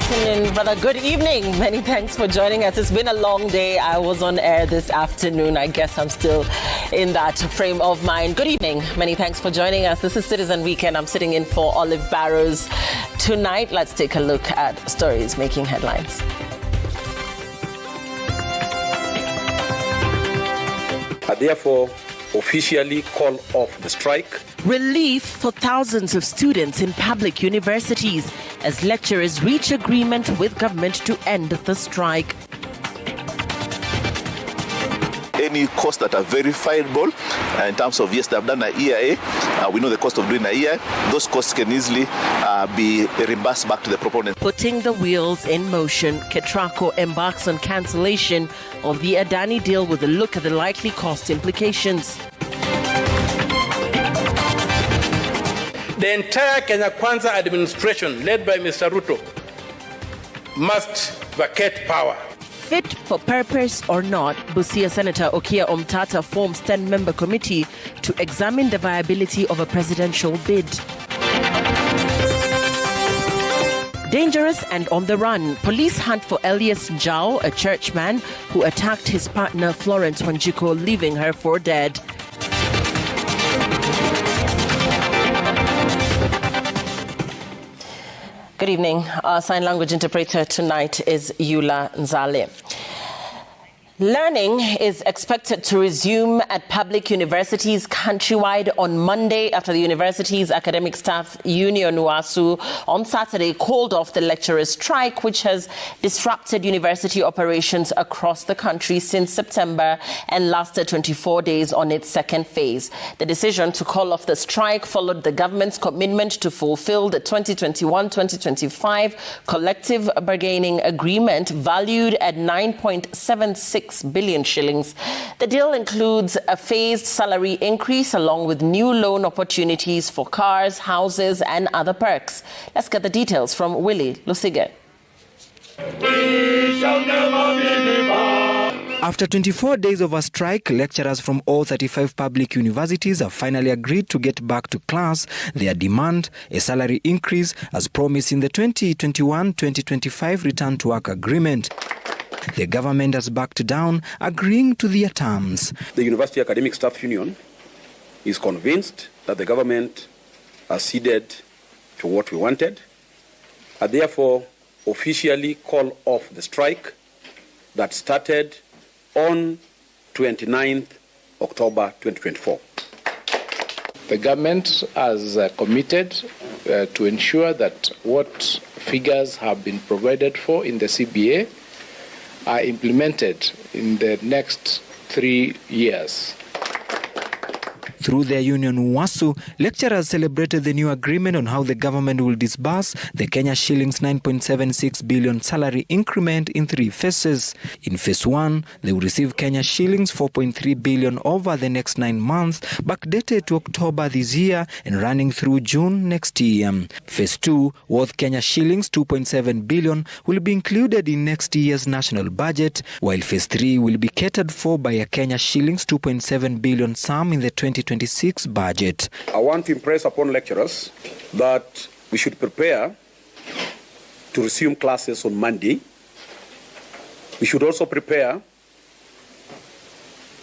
afternoon, brother. Good evening. Many thanks for joining us. It's been a long day. I was on air this afternoon. I guess I'm still in that frame of mind. Good evening. Many thanks for joining us. This is Citizen Weekend. I'm sitting in for Olive Barrows tonight. Let's take a look at stories making headlines. I therefore officially call off the strike. Relief for thousands of students in public universities as lecturers reach agreement with government to end the strike. Any costs that are verifiable in terms of, yes, they have done an EIA. We know the cost of doing an EIA. Those costs can easily be reimbursed back to the proponent. Putting the wheels in motion, Ketracao embarks on cancellation of the Adani deal with a look at the likely cost implications. The entire Kenya Kwanza administration, led by Mr. Ruto, must vacate power. Fit for purpose or not, Busia Senator Okia Omtatah forms 10-member committee to examine the viability of a presidential bid. Dangerous and on the run, police hunt for Elias Njau, a churchman who attacked his partner Florence Wanjiku, leaving her for dead. Good evening. Our sign language interpreter tonight is Yula Nzale. Learning is expected to resume at public universities countrywide on Monday after the university's academic staff union WASU on Saturday called off the lecturers' strike, which has disrupted university operations across the country since September and lasted 24 days on its second phase. The decision to call off the strike followed the government's commitment to fulfill the 2021-2025 collective bargaining agreement valued at 9.76 billion shillings. The deal includes a phased salary increase along with new loan opportunities for cars, houses and other perks. Let's get the details from Willie Besigye. After 24 days of a strike, lecturers from all 35 public universities have finally agreed to get back to class. Their demand, a salary increase, as promised in the 2021-2025 Return to Work Agreement. The government has backed down, agreeing to their terms. The University Academic Staff Union is convinced that the government has ceded to what we wanted. I therefore officially call off the strike that started on 29th October 2024. The government has committed to ensure that what figures have been provided for in the CBA are implemented in the next 3 years. Through their union WASU, lecturers celebrated the new agreement on how the government will disburse the Kenya shillings 9.76 billion salary increment in 3 phases. In phase 1, they will receive Kenya shillings 4.3 billion over the next 9 months, backdated to October this year and running through June next year. Phase 2, worth Kenya shillings 2.7 billion, will be included in next year's national budget, while phase 3 will be catered for by a Kenya shillings 2.7 billion sum in the 2026 budget. I want to impress upon lecturers that we should prepare to resume classes on Monday. We should also prepare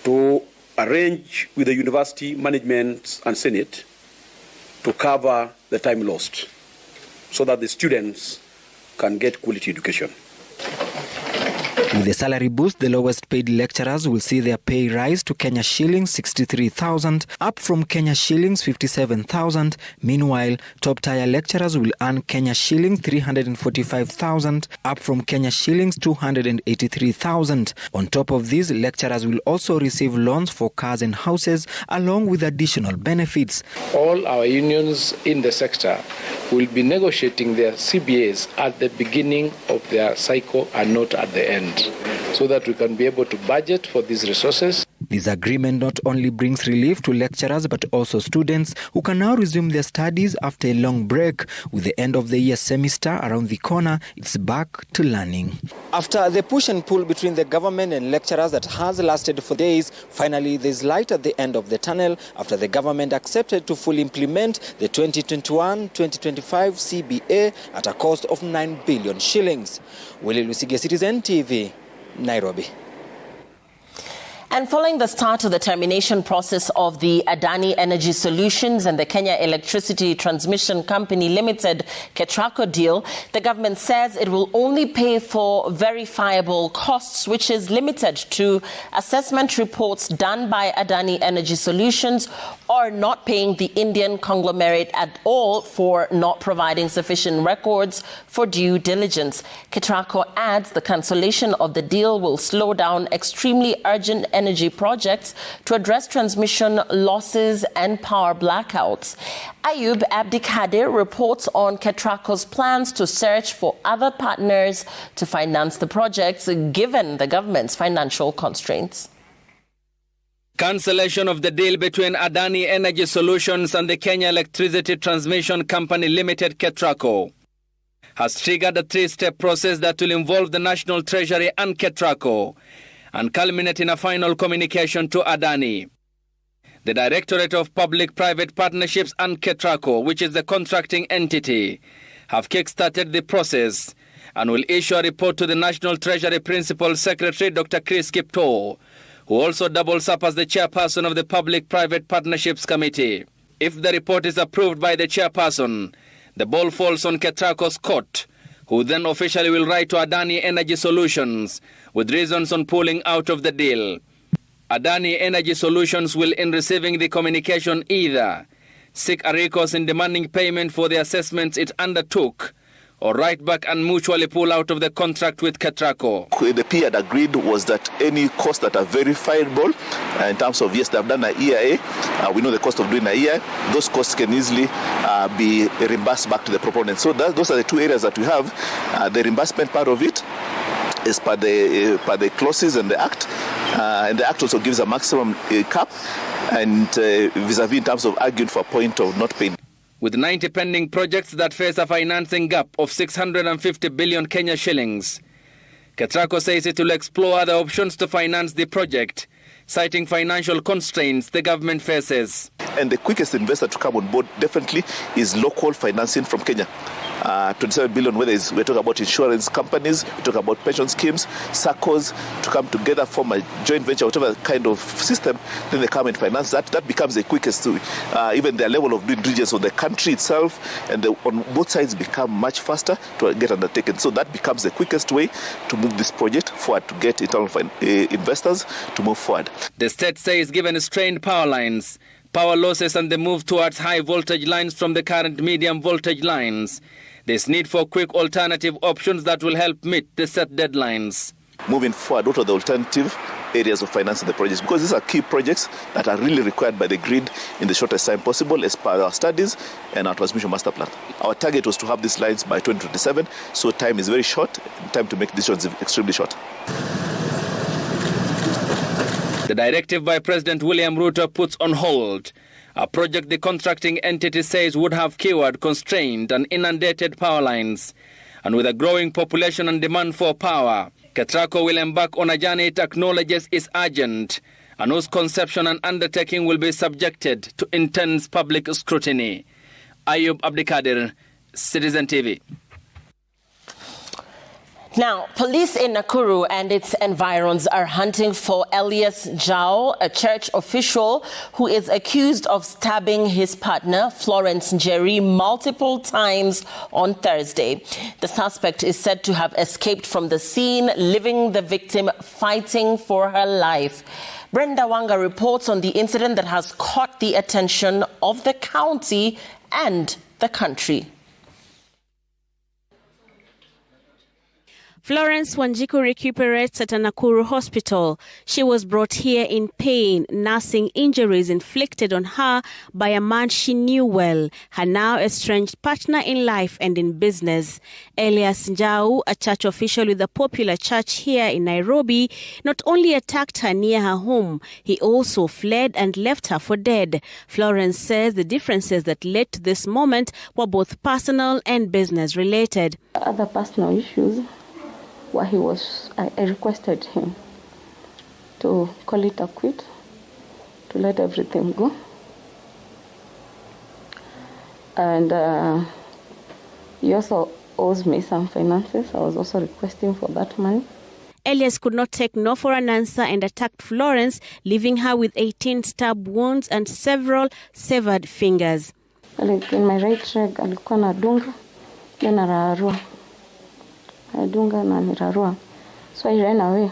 to arrange with the university management and senate to cover the time lost so that the students can get quality education. With the salary boost, the lowest paid lecturers will see their pay rise to Kenya shillings 63,000, up from Kenya shillings 57,000. Meanwhile, top-tier lecturers will earn Kenya shillings 345,000, up from Kenya shillings 283,000. On top of this, lecturers will also receive loans for cars and houses, along with additional benefits. All our unions in the sector will be negotiating their CBAs at the beginning of their cycle and not at the end, so that we can be able to budget for these resources. This agreement not only brings relief to lecturers but also students who can now resume their studies after a long break. With the end of the year semester around the corner, it's back to learning. After the push and pull between the government and lecturers that has lasted for days, finally there's light at the end of the tunnel after the government accepted to fully implement the 2021-2025 CBA at a cost of 9 billion shillings. Besigye, Citizen TV, Nairobi. And following the start of the termination process of the Adani Energy Solutions and the Kenya Electricity Transmission Company Limited Ketracao deal, the government says it will only pay for verifiable costs, which is limited to assessment reports done by Adani Energy Solutions or not paying the Indian conglomerate at all for not providing sufficient records for due diligence. Ketracao adds the cancellation of the deal will slow down extremely urgent energy projects to address transmission losses and power blackouts. Ayub Abdikadir reports on Ketracao's plans to search for other partners to finance the projects given the government's financial constraints. Cancellation of the deal between Adani Energy Solutions and the Kenya Electricity Transmission Company Limited Ketracao has triggered a three-step process that will involve the National Treasury and Ketracao and culminate in a final communication to Adani. The Directorate of Public-Private Partnerships and Ketracao, which is the contracting entity, have kick-started the process and will issue a report to the National Treasury Principal Secretary Dr. Chris Kipto, who also doubles up as the chairperson of the Public-Private Partnerships Committee. If the report is approved by the chairperson, the ball falls on Ketracao's court, who then officially will write to Adani Energy Solutions with reasons on pulling out of the deal. Adani Energy Solutions will, in receiving the communication, either seek a recourse in demanding payment for the assessments it undertook or write back and mutually pull out of the contract with Ketracao. The P had agreed was that any costs that are verifiable in terms of, yes, they have done an EIA, we know the cost of doing an EIA, those costs can easily be reimbursed back to the proponent. So those are the two areas that we have. The reimbursement part of it is per the clauses and the Act. And the Act also gives a maximum cap and vis-a-vis in terms of arguing for a point of not paying. With 90 pending projects that face a financing gap of 650 billion Kenya shillings, Ketracao says it will explore other options to finance the project, citing financial constraints the government faces. And the quickest investor to come on board definitely is local financing from Kenya. 27 billion, whether we're talking about insurance companies, we're talking about pension schemes, SACCOs, to come together, form a joint venture, whatever kind of system, then they come and finance that. That becomes the quickest to even their level of due diligence of the country itself, and on both sides become much faster to get undertaken. So that becomes the quickest way to move this project forward, to get internal investors to move forward. The state says given strained power lines, power losses and the move towards high voltage lines from the current medium voltage lines, there's need for quick alternative options that will help meet the set deadlines. Moving forward, what are the alternative areas of financing the projects? Because these are key projects that are really required by the grid in the shortest time possible as per our studies and our transmission master plan. Our target was to have these lines by 2027, so time is very short, and time to make decisions is extremely short. The directive by President William Ruto puts on hold a project the contracting entity says would have cured constrained and inundated power lines. And with a growing population and demand for power, Ketracao will embark on a journey it acknowledges is urgent and whose conception and undertaking will be subjected to intense public scrutiny. Ayub Abdikadir, Citizen TV. Now, police in Nakuru and its environs are hunting for Elias Jao, a church official who is accused of stabbing his partner, Florence Njeri, multiple times on Thursday. The suspect is said to have escaped from the scene, leaving the victim fighting for her life. Brenda Wanga reports on the incident that has caught the attention of the county and the country. Florence Wanjiku recuperates at a Nakuru hospital. She was brought here in pain, nursing injuries inflicted on her by a man she knew well, her now estranged partner in life and in business. Elias Njau, a church official with a popular church here in Nairobi, not only attacked her near her home, he also fled and left her for dead. Florence says the differences that led to this moment were both personal and business related. Other personal issues where I requested him to call it a quit, to let everything go. And he also owes me some finances. I was also requesting for that money. Elias could not take no for an answer and attacked Florence, leaving her with 18 stab wounds and several severed fingers. Like in my right leg, alikuwa nadunga, then ararua. Adunga na nirarua. So I ran away.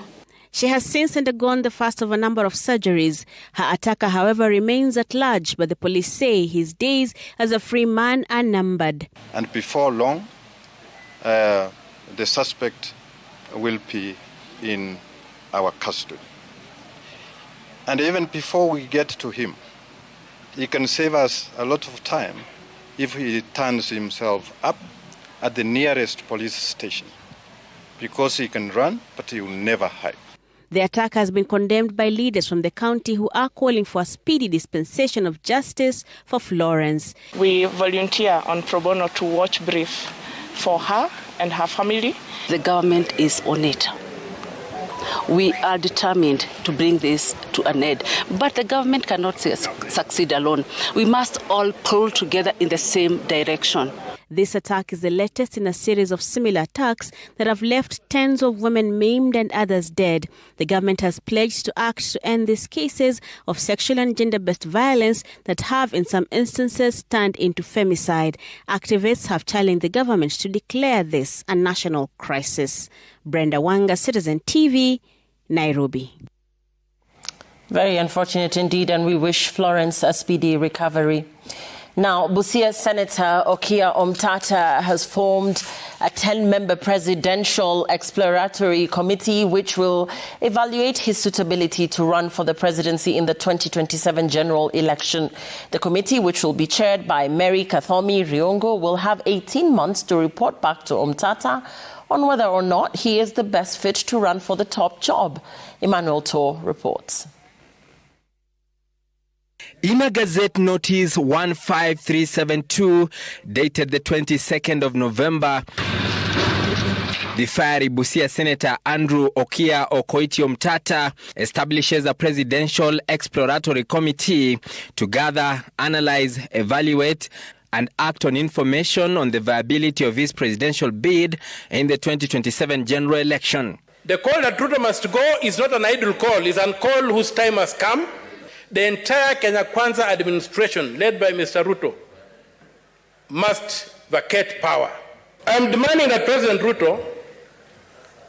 She has since undergone the first of a number of surgeries. Her attacker, however, remains at large, but the police say his days as a free man are numbered. And before long, the suspect will be in our custody. And even before we get to him, he can save us a lot of time if he turns himself up at the nearest police station, because he can run, but he will never hide. The attack has been condemned by leaders from the county who are calling for a speedy dispensation of justice for Florence. We volunteer on pro bono to watch brief for her and her family. The government is on it. We are determined to bring this to an end, but the government cannot succeed alone. We must all pull together in the same direction. This attack is the latest in a series of similar attacks that have left tens of women maimed and others dead. The government has pledged to act to end these cases of sexual and gender-based violence that have in some instances turned into femicide. Activists have challenged the government to declare this a national crisis. Brenda Wanga, Citizen TV, Nairobi. Very unfortunate indeed, and we wish Florence a speedy recovery. Now, Busia Senator Okia Omtatah has formed a 10-member presidential exploratory committee which will evaluate his suitability to run for the presidency in the 2027 general election. The committee, which will be chaired by Mary Kathomi Riongo, will have 18 months to report back to Omtatah on whether or not he is the best fit to run for the top job. Emmanuel Tor reports. In a Gazette Notice 15372, dated the 22nd of November, the fiery Busia Senator Andrew Okia Okoiti Omtatah establishes a presidential exploratory committee to gather, analyze, evaluate, and act on information on the viability of his presidential bid in the 2027 general election. The call that Ruto must go is not an idle call, it's a call whose time has come. The entire Kenya Kwanza administration, led by Mr. Ruto, must vacate power. I'm demanding that President Ruto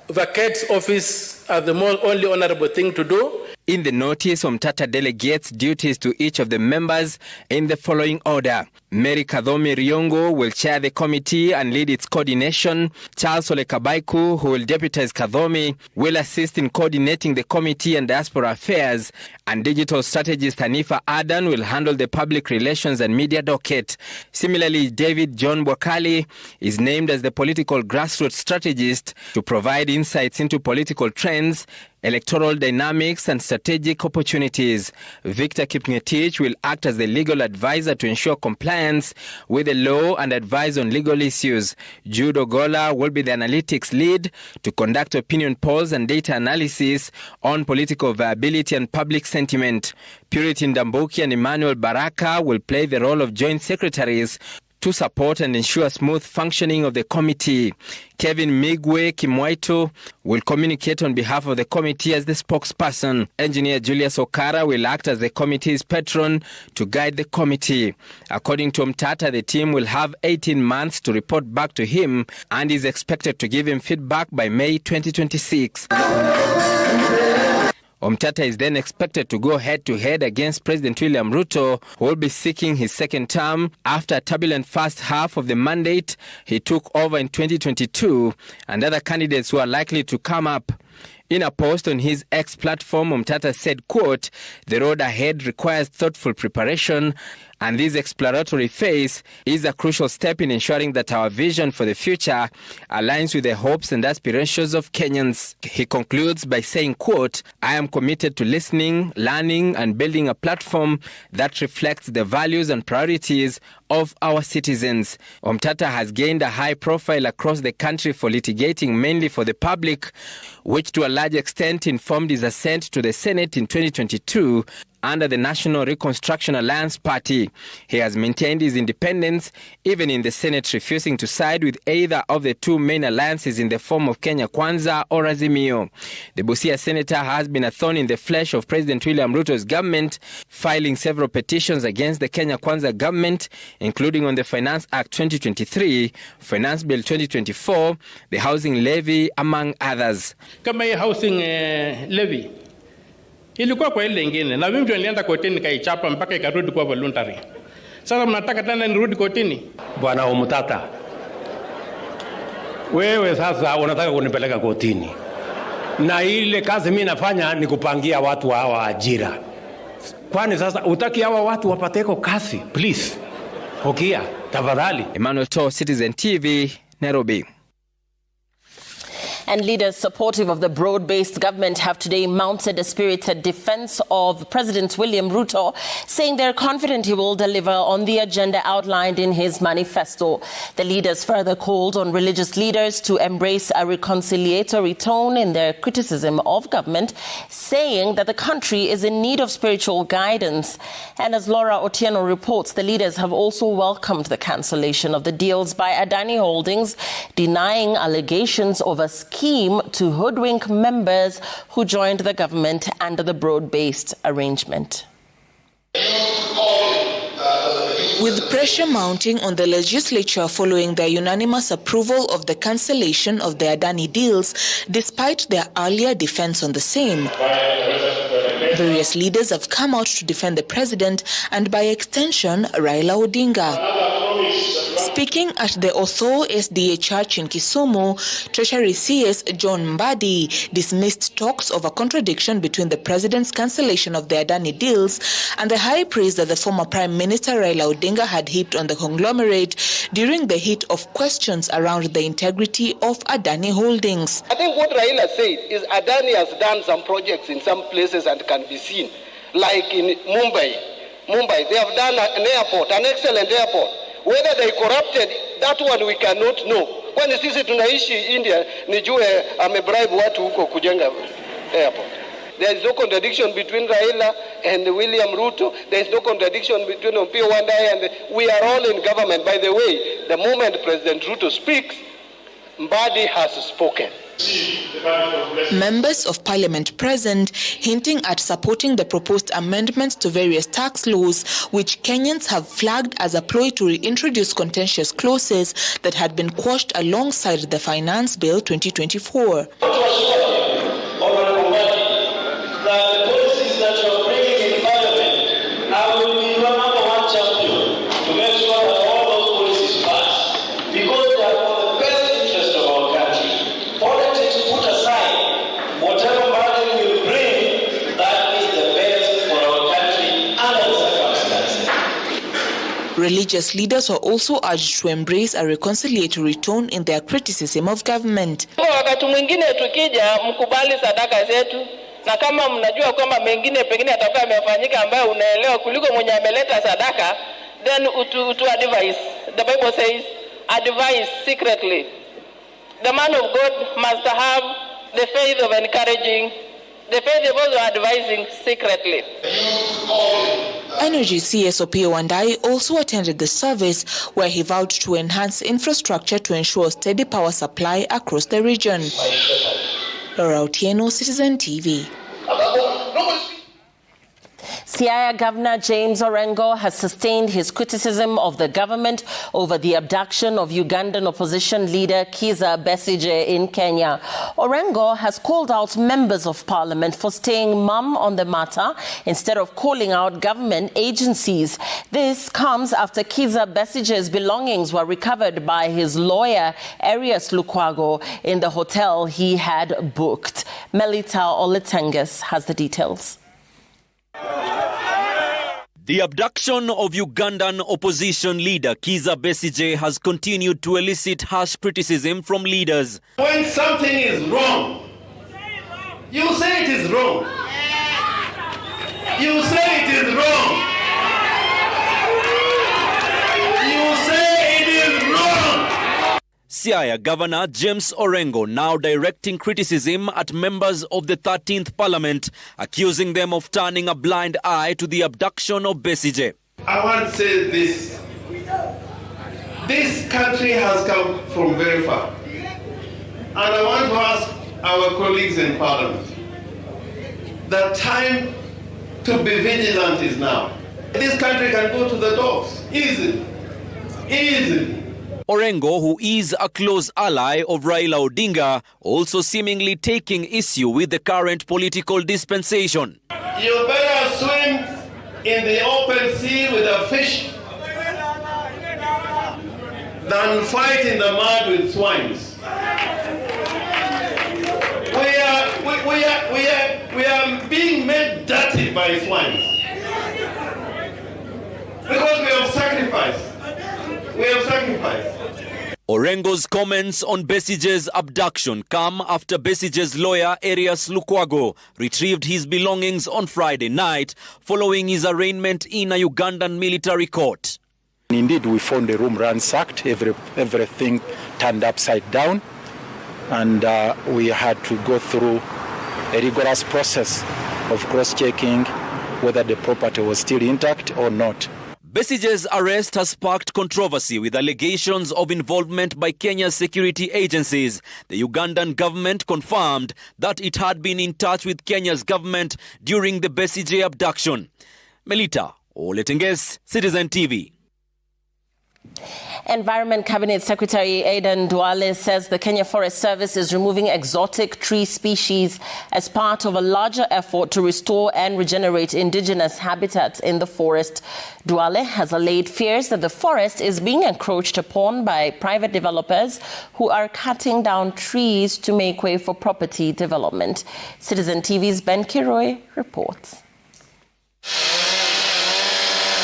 vacates office as the only honorable thing to do. In the notice, Omtatah delegates duties to each of the members in the following order. Mary Kathomi Riongo will chair the committee and lead its coordination. Charles Olekabaiku, who will deputize Kathomi, will assist in coordinating the committee and diaspora affairs. And digital strategist Hanifa Adan will handle the public relations and media docket. Similarly, David John Bwakali is named as the political grassroots strategist to provide insights into political trends, electoral dynamics and strategic opportunities. Victor Kipngetich will act as the legal advisor to ensure compliance with the law and advise on legal issues. Jude Ogola will be the analytics lead to conduct opinion polls and data analysis on political viability and public sentiment. Purity Ndambuki and Emmanuel Baraka will play the role of joint secretaries to support and ensure smooth functioning of the committee. Kevin Migwe Kimwaito will communicate on behalf of the committee as the spokesperson. Engineer Julius Okara will act as the committee's patron to guide the committee. According to Omtatah, the team will have 18 months to report back to him and is expected to give him feedback by May 2026. Omtatah is then expected to go head-to-head against President William Ruto, who will be seeking his second term after a turbulent first half of the mandate he took over in 2022, and other candidates who are likely to come up. In a post on his X platform, Omtatah said, quote, "The road ahead requires thoughtful preparation, and this exploratory phase is a crucial step in ensuring that our vision for the future aligns with the hopes and aspirations of Kenyans." He concludes by saying, quote, "I am committed to listening, learning, and building a platform that reflects the values and priorities of our citizens." Omtatah has gained a high profile across the country for litigating mainly for the public, which to a large extent informed his ascent to the Senate in 2022 under the National Reconstruction Alliance Party. He has maintained his independence, even in the Senate refusing to side with either of the two main alliances in the form of Kenya Kwanza or Azimio. The Busia senator has been a thorn in the flesh of President William Ruto's government, filing several petitions against the Kenya Kwanza government, including on the Finance Act 2023, Finance Bill 2024, the housing levy, among others. Kama hii housing levy ilikuwa kwa ile nyingine, na mimi nilienda kotini nikaichapa mpaka ikarudi kwa voluntary. Sasa mnataka tena nirudi kotini? Bwana Omtatah, wewe sasa unataka kunipeleka kotini, na ile kazi mimi nafanya ni kupangia watu hawa ajira. Kwani sasa utaki hawa watu wapateko kazi? Please, hokia tafadhali. Emmanuel To, Citizen TV, Nairobi. And leaders supportive of the broad-based government have today mounted a spirited defense of President William Ruto, saying they're confident he will deliver on the agenda outlined in his manifesto. The leaders further called on religious leaders to embrace a reconciliatory tone in their criticism of government, saying that the country is in need of spiritual guidance. And as Laura Otieno reports, the leaders have also welcomed the cancellation of the deals by Adani Holdings, denying allegations of a scheme to hoodwink members who joined the government under the broad-based arrangement. With pressure mounting on the legislature following their unanimous approval of the cancellation of the Adani deals, despite their earlier defense on the same, various leaders have come out to defend the president and, by extension, Raila Odinga. Speaking at the Otho SDA Church in Kisumu, Treasury CS John Mbadi dismissed talks of a contradiction between the president's cancellation of the Adani deals and the high praise that the former Prime Minister Raila Odinga had heaped on the conglomerate during the heat of questions around the integrity of Adani Holdings. I think what Raila said is Adani has done some projects in some places and can be seen, like in Mumbai. They have done an airport, an excellent airport. Whether they corrupted, that one we cannot know. Kwani sisi tunaishi India, nijue amebribe watu huko kujenga airport. There is no contradiction between Raila and William Ruto. There is no contradiction between Opiyo Wandayi, and we are all in government. By the way, the moment President Ruto speaks, Mbadi has spoken. Members of parliament present hinting at supporting the proposed amendments to various tax laws, which Kenyans have flagged as a ploy to reintroduce contentious clauses that had been quashed alongside the Finance Bill 2024. Religious leaders were also urged to embrace a reconciliatory tone in their criticism of government. Wakati mwingine tukija mkubali sadaka zetu, na kama mnajua kwamba mengine pengine atakuwa yamefanyika ambayo unaelewa kuliko mwenye ameleta sadaka, then to advise. The Bible says advise secretly. The man of God must have the faith of encouraging, the faith of also advising secretly. Energy CS Opiyo Wandayi also attended the service, where he vowed to enhance infrastructure to ensure steady power supply across the region. Laura Otieno, Citizen TV. Siaya Governor James Orengo has sustained his criticism of the government over the abduction of Ugandan opposition leader Kizza Besigye in Kenya. Orengo has called out members of parliament for staying mum on the matter instead of calling out government agencies. This comes after Kizza Besigye's belongings were recovered by his lawyer, Arias Lukwago, in the hotel he had booked. Melita Oletenges has the details. The abduction of Ugandan opposition leader Kizza Besigye has continued to elicit harsh criticism from leaders. When something is wrong, you say it is wrong. You say it is wrong. You say it is wrong. Siaya Governor James Orengo now directing criticism at members of the 13th Parliament, accusing them of turning a blind eye to the abduction of Besigye. I want to say this. This country has come from very far. And I want to ask our colleagues in Parliament, the time to be vigilant is now. This country can go to the dogs easily. Easily. Orengo, who is a close ally of Raila Odinga, also seemingly taking issue with the current political dispensation. You better swim in the open sea with a fish than fight in the mud with swines. We are being made dirty by swines because we have sacrificed. We have sacrificed. Orengo's comments on Besigye's abduction come after Besigye's lawyer Arias Lukwago retrieved his belongings on Friday night following his arraignment in a Ugandan military court. Indeed, we found the room ransacked, everything turned upside down, and we had to go through a rigorous process of cross-checking whether the property was still intact or not. Besigye's arrest has sparked controversy with allegations of involvement by Kenya's security agencies. The Ugandan government confirmed that it had been in touch with Kenya's government during the Besigye abduction. Melita Oletenges, Citizen TV. Environment Cabinet Secretary Aidan Duale says the Kenya Forest Service is removing exotic tree species as part of a larger effort to restore and regenerate indigenous habitats in the forest. Duale has allayed fears that the forest is being encroached upon by private developers who are cutting down trees to make way for property development. Citizen TV's Ben Kiroy reports.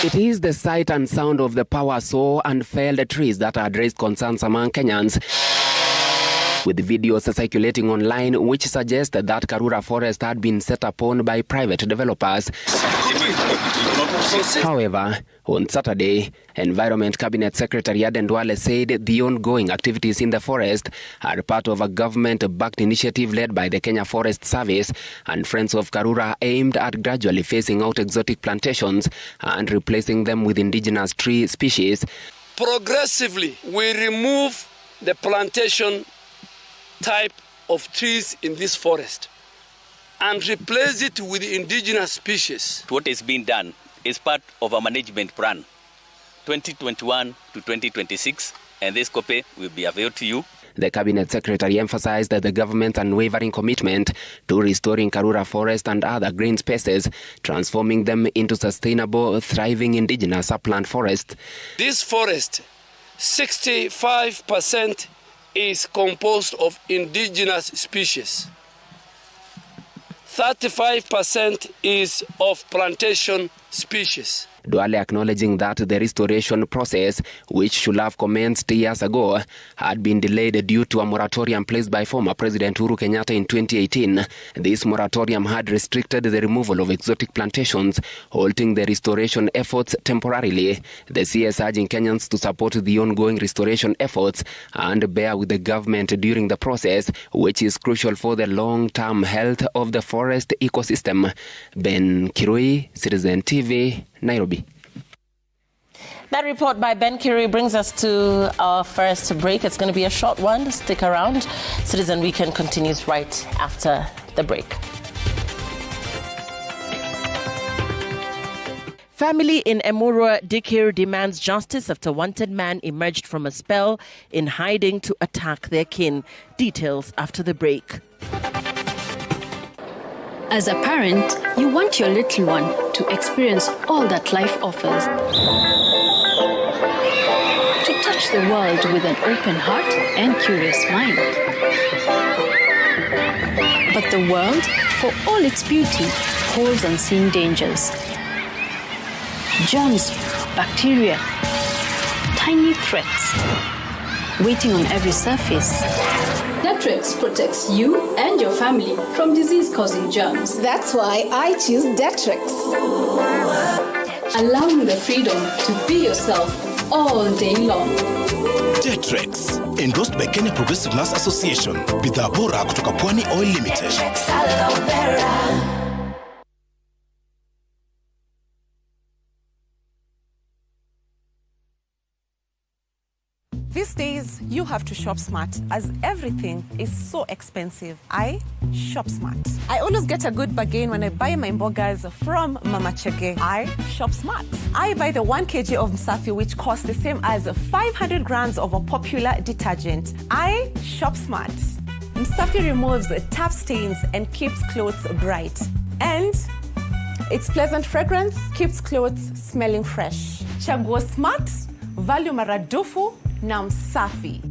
It is the sight and sound of the power saw and felled trees that had raised concerns among Kenyans, with videos circulating online which suggest that Karura forest had been set upon by private developers. However, on Saturday, Environment Cabinet Secretary Aden Duale said the ongoing activities in the forest are part of a government-backed initiative led by the Kenya Forest Service and Friends of Karura aimed at gradually phasing out exotic plantations and replacing them with indigenous tree species. Progressively, we remove the plantation type of trees in this forest and replace it with indigenous species. What is being done is part of a management plan, 2021 to 2026, and this copy will be available to you. The Cabinet Secretary emphasized that the government's unwavering commitment to restoring Karura forest and other green spaces, transforming them into sustainable, thriving indigenous upland forests. This forest, 65% is composed of indigenous species. 35% is of plantation species. Duale acknowledging that the restoration process, which should have commenced years ago, had been delayed due to a moratorium placed by former President Uhuru Kenyatta in 2018. This moratorium had restricted the removal of exotic plantations, halting the restoration efforts temporarily. The CS urging Kenyans to support the ongoing restoration efforts and bear with the government during the process, which is crucial for the long-term health of the forest ecosystem. Ben Kirui, Citizen TV, Nairobi. That report by Ben Kirui brings us to our first break. It's going to be a short one. Stick around. Citizen Weekend continues right after the break. Family in Emurua Dikirr demands justice after wanted man emerged from a spell in hiding to attack their kin. Details after the break. As a parent, you want your little one to experience all that life offers. To touch the world with an open heart and curious mind. But the world, for all its beauty, holds unseen dangers. Germs, bacteria, tiny threats, waiting on every surface. Detrix protects you and your family from disease-causing germs. That's why I choose Detrix. Allow you the freedom to be yourself all day long. Detrix, endorsed by Kenya Progressive Nurse Association. Bidhaa bora kutoka Pwani Oil Limited. These days, you have to shop smart as everything is so expensive. I shop smart. I always get a good bargain when I buy my mbogas from Mama Chege. I shop smart. I buy the 1 kg of Msafi, which costs the same as 500 grams of a popular detergent. I shop smart. Msafi removes tap stains and keeps clothes bright. And its pleasant fragrance keeps clothes smelling fresh. Chagua smart, value maradufu, na Msafi.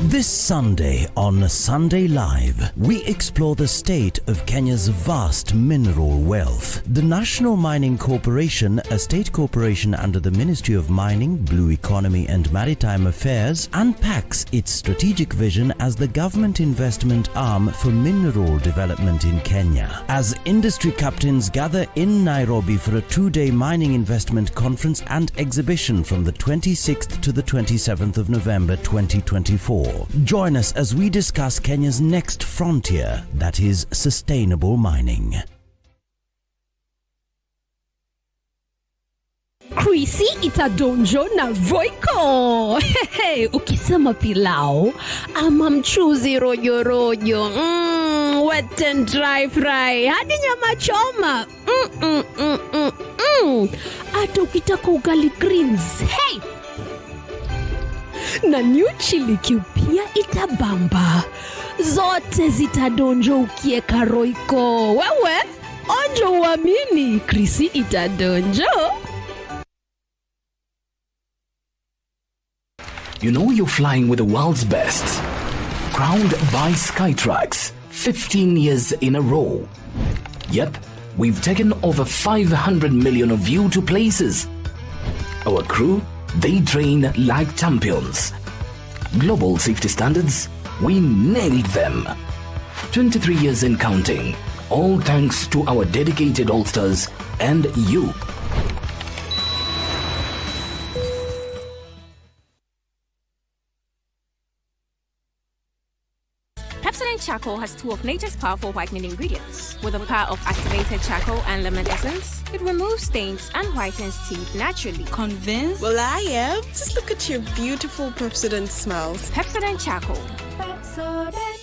This Sunday on Sunday Live, we explore the state of Kenya's vast mineral wealth. The National Mining Corporation, a state corporation under the Ministry of Mining, Blue Economy and Maritime Affairs, unpacks its strategic vision as the government investment arm for mineral development in Kenya. As industry captains gather in Nairobi for a 2-day mining investment conference and exhibition from the 26th to the 27th of November 2024. Join us as we discuss Kenya's next frontier, that is sustainable mining. Chrissy itadonjo na Voiko. Hey, ukisema pilau ama mchuzi rojo rojo, wet and dry fry, hadi nyama choma, hata ukitaka ugali greens, hey, na new chili cube pia itabamba. Zote zitadonjo ukieka Royco. Wewe onjo uamini, Chrissy itadonjo. You know you're flying with the world's best. Crowned by Skytrax 15 years in a row. Yep, we've taken over 500 million of you to places. Our crew, they train like champions. Global safety standards, we nailed them. 23 years in counting, all thanks to our dedicated All-Stars and you. Pepsodent Charcoal has 2 of nature's powerful whitening ingredients. With the power of activated charcoal and lemon essence, it removes stains and whitens teeth naturally. Convinced? Well, I am. Just look at your beautiful Pepsodent smiles. Pepsodent Charcoal. Pepsodent.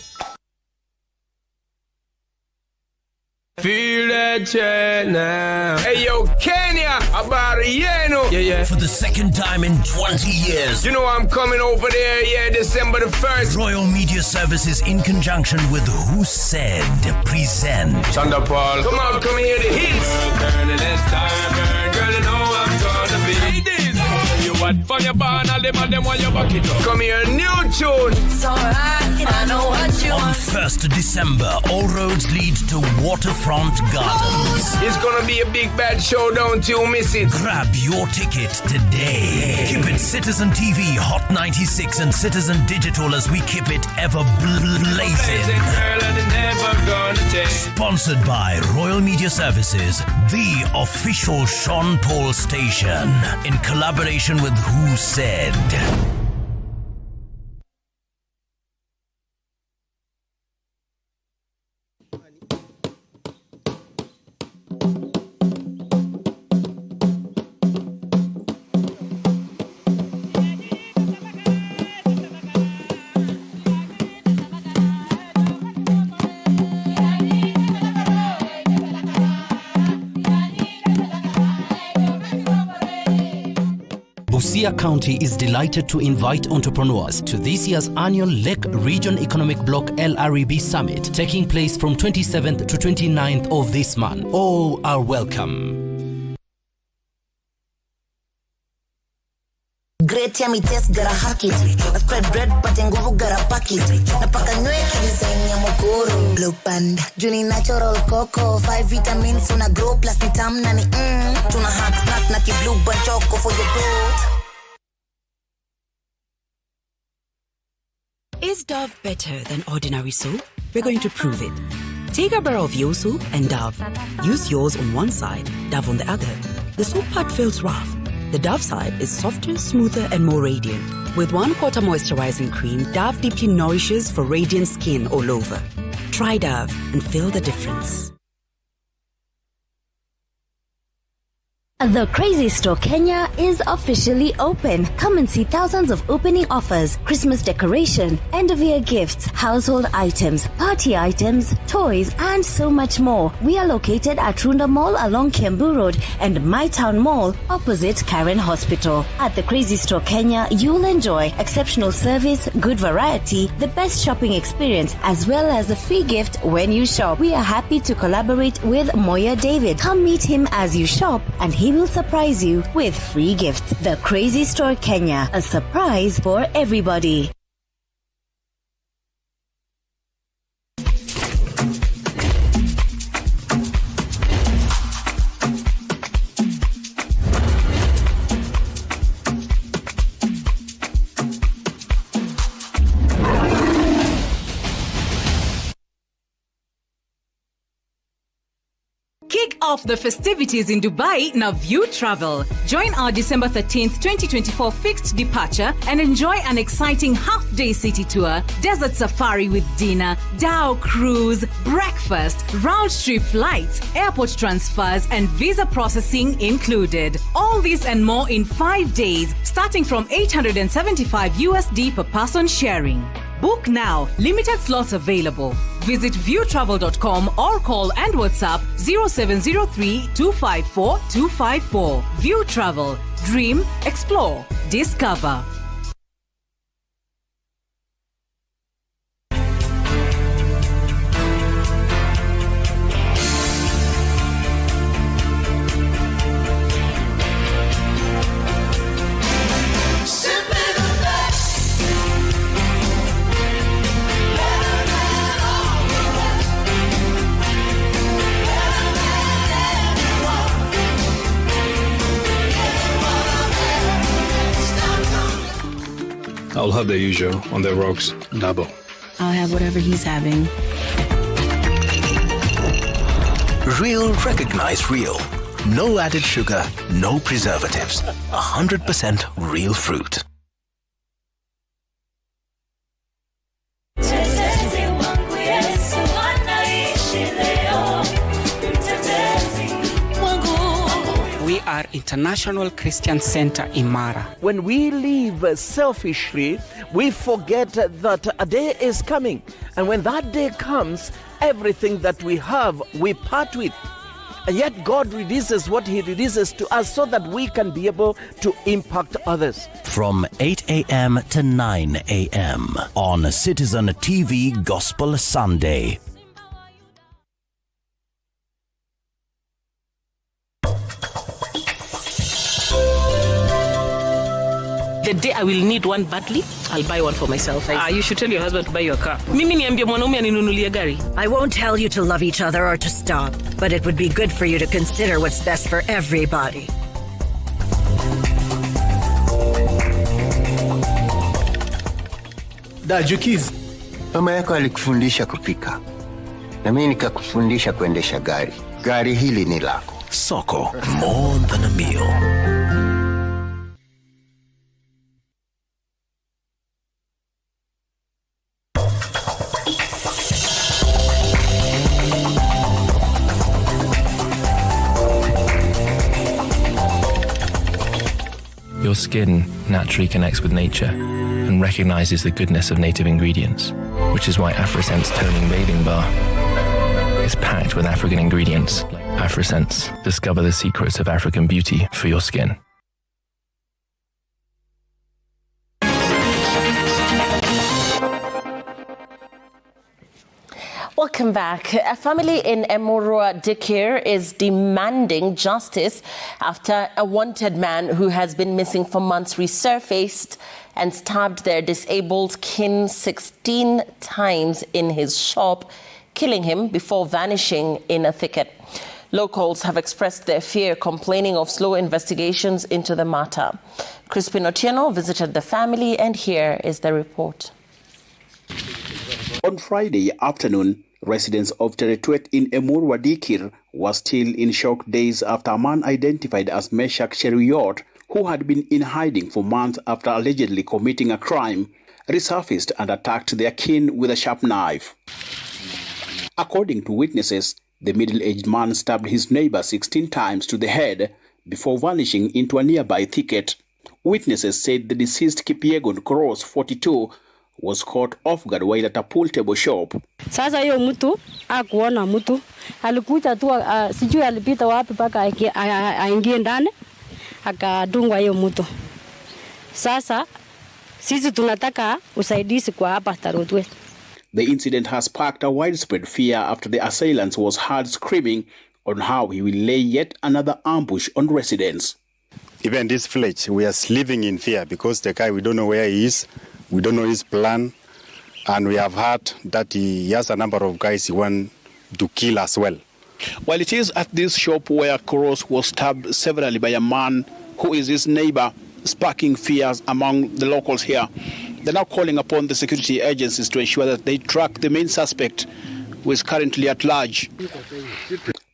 Feel that chat now. Hey yo, Kenya, habari yenu. Yeah. For the second time in 20 years. You know I'm coming over there, December the 1st. Royal Media Services in conjunction with Who Said present. Chanda Paul. Come here, the hits. Girl, it's time, girl, you know I'm gonna be. Ladies, you want for your barn, all them want your bucket up. Come here, new tune. It's alright, I know what you want. On 1st December, all roads lead to Waterfront Gardens. It's gonna be a big bad show, don't you miss it. Grab your ticket today. Keep it Citizen TV, Hot 96 and Citizen Digital as we keep it ever blazing. Sponsored by Royal Media Services, the official Sean Paul station, in collaboration with Who Said. Busia County is delighted to invite entrepreneurs to this year's annual Lake Region Economic Bloc LREB Summit, taking place from 27th to 29th of this month. All are welcome. Great yummy taste, gotta hack it. I spread bread, but in go gotta pack it. Napaka nyweke design ya mokoro. Blue Band, Juni natural cocoa. 5 vitamins, una grow plus vitamina ni Tuna hack snack na ki Blue Band choco for your growth. Is Dove better than ordinary soap? We're going to prove it. Take a barrel of your soap and Dove. Use yours on one side, Dove on the other. The soap part feels rough. The Dove side is softer, smoother, and more radiant. With 1/4 moisturizing cream, Dove deeply nourishes for radiant skin all over. Try Dove and feel the difference. The Crazy Store Kenya is officially open. Come and see thousands of opening offers, Christmas decoration, end-of-year gifts, household items, party items, toys, and so much more. We are located at Runda Mall along Kiambu Road and My Town Mall opposite Karen Hospital. At the Crazy Store Kenya, you'll enjoy exceptional service, good variety, the best shopping experience, as well as a free gift when you shop. We are happy to collaborate with Moya David. Come meet him as you shop and he will surprise you with free gifts. The Crazy Store Kenya, a surprise for everybody. Kick off the festivities in Dubai now View Travel. Join our December 13th, 2024 fixed departure and enjoy an exciting half-day city tour, desert safari with dinner, Dow cruise, breakfast, round-trip flights, airport transfers and visa processing included. All this and more in 5 days, starting from $875 USD per person sharing. Book now. Limited slots available. Visit viewtravel.com or call and WhatsApp 0703 254 254. View Travel. Dream, explore, discover. I'll have the usual on the rocks, double. I'll have whatever he's having. Real recognize real. No added sugar, no preservatives. 100% real fruit. We are International Christian Center Imara. When we live selfishly, we forget that a day is coming. And when that day comes, everything that we have, we part with. And yet God releases what He releases to us so that we can be able to impact others. From 8 a.m. to 9 a.m. on Citizen TV Gospel Sunday. The day I will need one badly, I'll buy one for myself. You should tell your husband to buy you a car. Mimi niambie mwanaume aninunulie gari. I won't tell you to love each other or to stop, but it would be good for you to consider what's best for everybody. Dajukiz, mama yako alikufundisha kupika. Na mimi nikakufundisha kuendesha gari. Gari hili ni lako. Soko, more than a meal. Your skin naturally connects with nature and recognizes the goodness of native ingredients, which is why AfriSense Toning Bathing Bar is packed with African ingredients. AfriSense, discover the secrets of African beauty for your skin. Welcome back. A family in Emurua Dikirr is demanding justice after a wanted man who has been missing for months resurfaced and stabbed their disabled kin 16 times in his shop, killing him before vanishing in a thicket. Locals have expressed their fear, complaining of slow investigations into the matter. Crispin Otieno visited the family, and here is the report. On Friday afternoon, residents of Teretuet in Emurua Dikirr were still in shock days after a man identified as Meshach Cheruyot, who had been in hiding for months after allegedly committing a crime, resurfaced and attacked their kin with a sharp knife. According to witnesses, the middle-aged man stabbed his neighbor 16 times to the head before vanishing into a nearby thicket. Witnesses said the deceased Kipiegon Cross, 42, was caught off guard while at a pool table shop. Sasa hiyo mtu hakuona mtu, alikuja tu sijui alipita wapi paka aingie ndani akadungwa hiyo mtu. Sasa sisi tunataka usaidizi kwa hapa Tarotwe. The incident has sparked a widespread fear after the assailant was heard screaming on how he will lay yet another ambush on residents. Even this village, we are living in fear because the guy, we don't know where he is. We don't know his plan, and we have heard that he has a number of guys he wants to kill as well. While it is at this shop where Koros was stabbed severally by a man who is his neighbor, sparking fears among the locals here, they're now calling upon the security agencies to ensure that they track the main suspect, who is currently at large.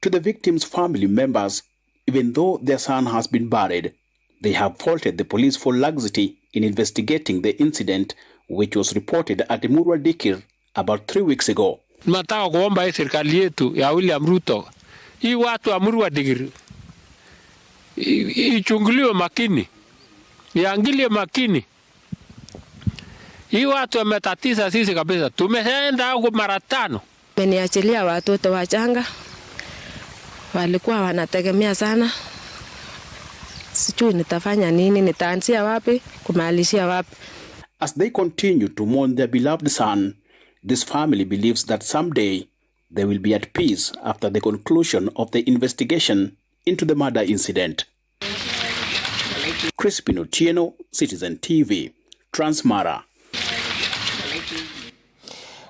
To the victims' family members, even though their son has been buried, they have faulted the police for laxity in investigating the incident, which was reported at Emurua Dikirr about 3 weeks ago. Tunataka kuomba serikali yetu ya William Ruto, hii watu wa Emurua Dikirr ichunguliwe makini, iangalie makini. Hii watu wametatiza sisi kabisa. Tumeenda huko mara 5. Meniachilia watoto wachanga, walikuwa wanategemea sana. Sijui nitafanya nini, nitaanzia wapi, kumalizia wapi. As they continue to mourn their beloved son, this family believes that someday they will be at peace after the conclusion of the investigation into the murder incident. Crispin Otieno, Citizen TV, Transmara.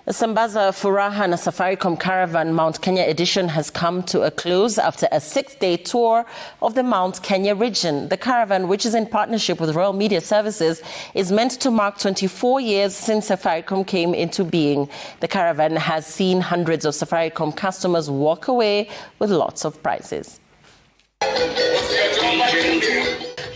Sambaza Furaha na Safaricom Caravan Mount Kenya edition has come to a close after a 6-day tour of the Mount Kenya region. The caravan, which is in partnership with Royal Media Services, is meant to mark 24 years since Safaricom came into being. The caravan has seen hundreds of Safaricom customers walk away with lots of prizes.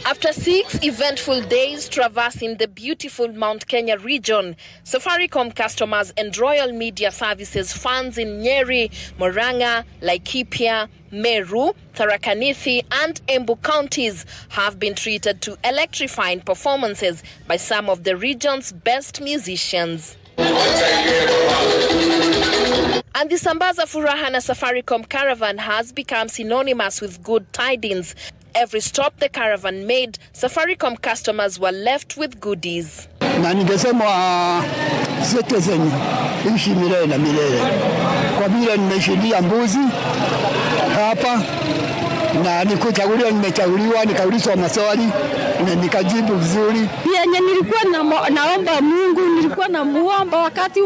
After 6 eventful days traversing the beautiful Mount Kenya region, Safaricom customers and Royal Media Services fans in Nyeri, Murang'a, Laikipia, Meru, Tharaka Nithi and Embu counties have been treated to electrifying performances by some of the region's best musicians. And the Sambaza Furaha na Safaricom caravan has become synonymous with good tidings. Every stop the caravan made, Safaricom customers were left with goodies. Na ningesema citizen ishi milele na milele. Kwa vile nimeshuhudia mbuzi hapa na nikuchaguliwa, nimechaguliwa, nikaulizwa maswali na nikajibu vizuri. Yenye nilikuwa naomba Mungu, nilikuwa namuomba wakati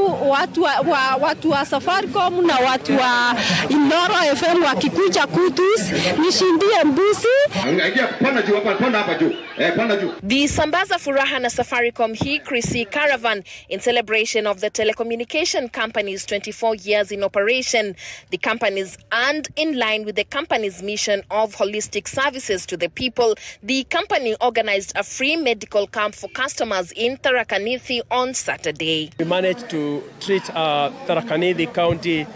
watu wa Safaricom na watu wa Inoro FM wakikuja kutus nishindie mbuzi. The Sambaza Furaha na Safaricom Krisi caravan in celebration of the telecommunication company's 24 years in operation. The companies, and in line with the company's mission of holistic services to the people, the company organized a free medical camp for customers in Tharaka Nithi on Saturday. We managed to treat Tharaka Nithi County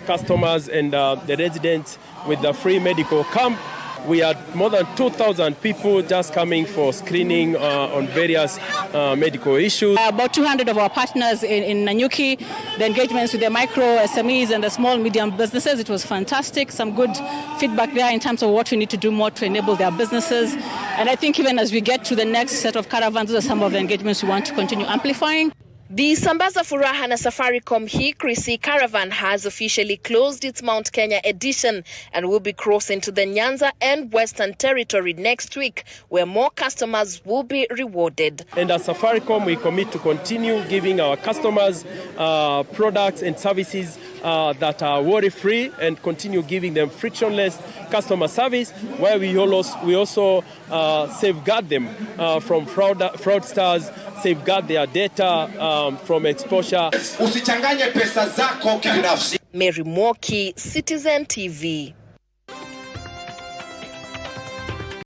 customers and the residents with a free medical camp. We had more than 2,000 people just coming for screening on various medical issues. About 200 of our partners in Nanyuki, the engagements with the micro SMEs and the small medium businesses, it was fantastic. Some good feedback there in terms of what we need to do more to enable their businesses. And I think even as we get to the next set of caravans, those are some of the engagements we want to continue amplifying. The Sambaza Furaha na Safaricom Hikrisi caravan has officially closed its Mount Kenya edition and will be crossing to the Nyanza and Western Territory next week, where more customers will be rewarded. And as Safaricom, we commit to continue giving our customers products and services that are worry-free and continue giving them frictionless customer service, where we also safeguard them from fraudsters, safeguard their data from exposure. Mary Moki, Citizen TV.